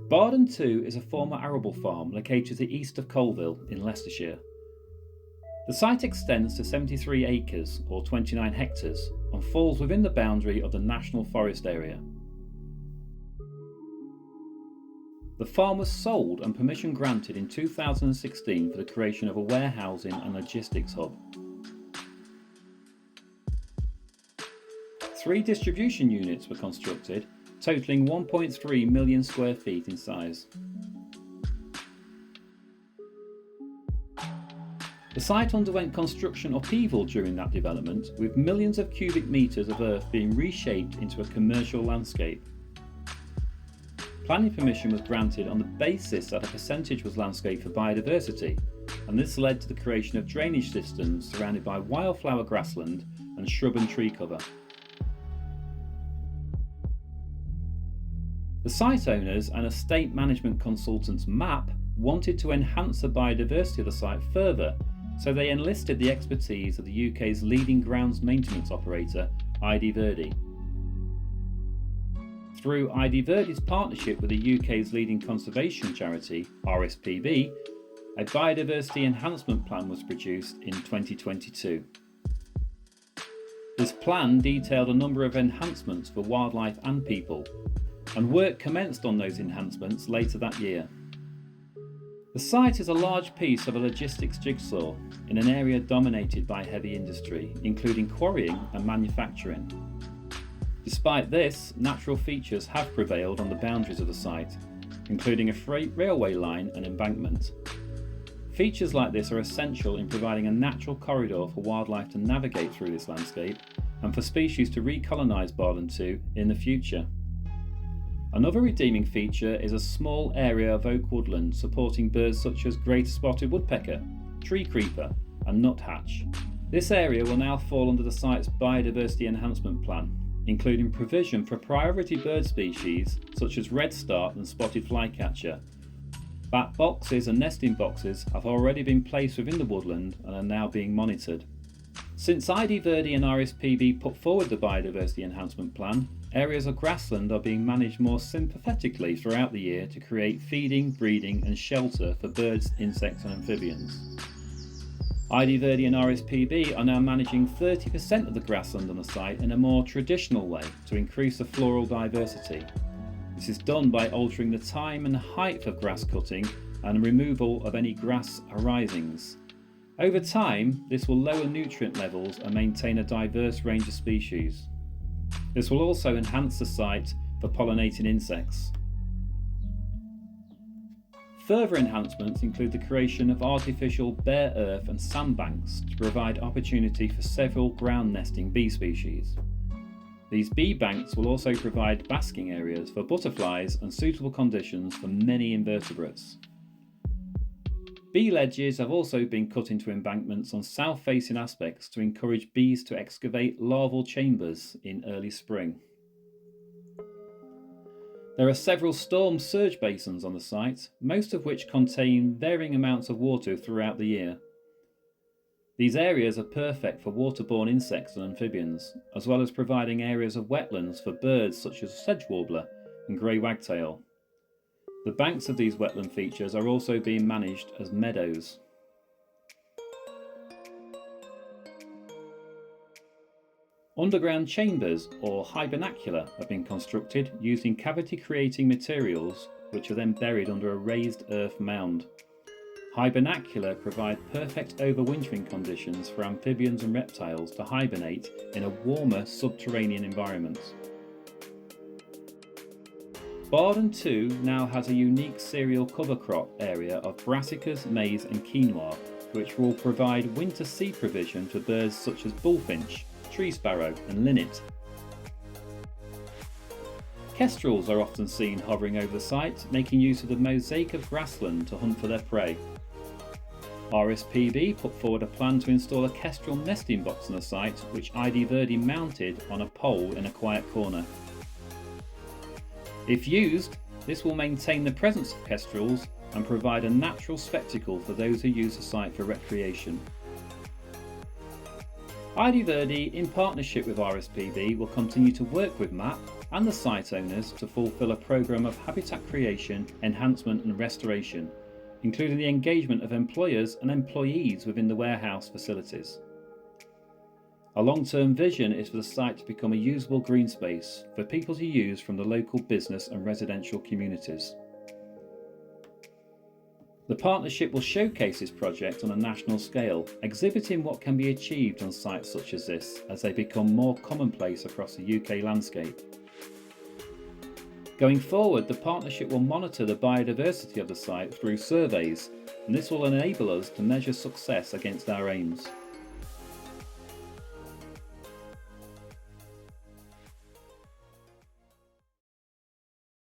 Bardon II is a former arable farm located to the east of Colville in Leicestershire. The site extends to 73 acres or 29 hectares and falls within the boundary of the National Forest area. The farm was sold and permission granted in 2016 for the creation of a warehousing and logistics hub. 3 distribution units were constructed, totalling 1.3 million square feet in size. The site underwent construction upheaval during that development, with millions of cubic metres of earth being reshaped into a commercial landscape. Planning permission was granted on the basis that a percentage was landscaped for biodiversity, and this led to the creation of drainage systems surrounded by wildflower grassland and shrub and tree cover. The site owners and estate management consultants MAP wanted to enhance the biodiversity of the site further, so they enlisted the expertise of the UK's leading grounds maintenance operator, idverde. Through idverde's partnership with the UK's leading conservation charity, RSPB, a biodiversity enhancement plan was produced in 2022. This plan detailed a number of enhancements for wildlife and people, and work commenced on those enhancements later that year. The site is a large piece of a logistics jigsaw in an area dominated by heavy industry, including quarrying and manufacturing. Despite this, natural features have prevailed on the boundaries of the site, including a freight railway line and embankment. Features like this are essential in providing a natural corridor for wildlife to navigate through this landscape and for species to recolonise Bardon II in the future. Another redeeming feature is a small area of oak woodland supporting birds such as greater spotted woodpecker, tree creeper and nuthatch. This area will now fall under the site's biodiversity enhancement plan, including provision for priority bird species such as redstart and spotted flycatcher. Bat boxes and nesting boxes have already been placed within the woodland and are now being monitored. Since idverde and RSPB put forward the biodiversity enhancement plan, areas of grassland are being managed more sympathetically throughout the year to create feeding, breeding and shelter for birds, insects and amphibians. idverde and RSPB are now managing 30% of the grassland on the site in a more traditional way to increase the floral diversity. This is done by altering the time and height of grass cutting and removal of any grass arisings. Over time, this will lower nutrient levels and maintain a diverse range of species. This will also enhance the site for pollinating insects. Further enhancements include the creation of artificial bare earth and sandbanks to provide opportunity for several ground nesting bee species. These bee banks will also provide basking areas for butterflies and suitable conditions for many invertebrates. Bee ledges have also been cut into embankments on south-facing aspects to encourage bees to excavate larval chambers in early spring. There are several storm surge basins on the site, most of which contain varying amounts of water throughout the year. These areas are perfect for waterborne insects and amphibians, as well as providing areas of wetlands for birds such as sedge warbler and grey wagtail. The banks of these wetland features are also being managed as meadows. Underground chambers or hibernacula have been constructed using cavity-creating materials which are then buried under a raised earth mound. Hibernacula provide perfect overwintering conditions for amphibians and reptiles to hibernate in a warmer subterranean environment. Bardon II now has a unique cereal cover crop area of brassicas, maize and quinoa, which will provide winter seed provision for birds such as bullfinch, tree sparrow and linnet. Kestrels are often seen hovering over the site, making use of the mosaic of grassland to hunt for their prey. RSPB put forward a plan to install a kestrel nesting box on the site, which idverde mounted on a pole in a quiet corner. If used, this will maintain the presence of kestrels and provide a natural spectacle for those who use the site for recreation. idverde, in partnership with RSPB, will continue to work with MAP and the site owners to fulfil a programme of habitat creation, enhancement and restoration, including the engagement of employers and employees within the warehouse facilities. A long-term vision is for the site to become a usable green space for people to use from the local business and residential communities. The partnership will showcase this project on a national scale, exhibiting what can be achieved on sites such as this as they become more commonplace across the UK landscape. Going forward, the partnership will monitor the biodiversity of the site through surveys, and this will enable us to measure success against our aims.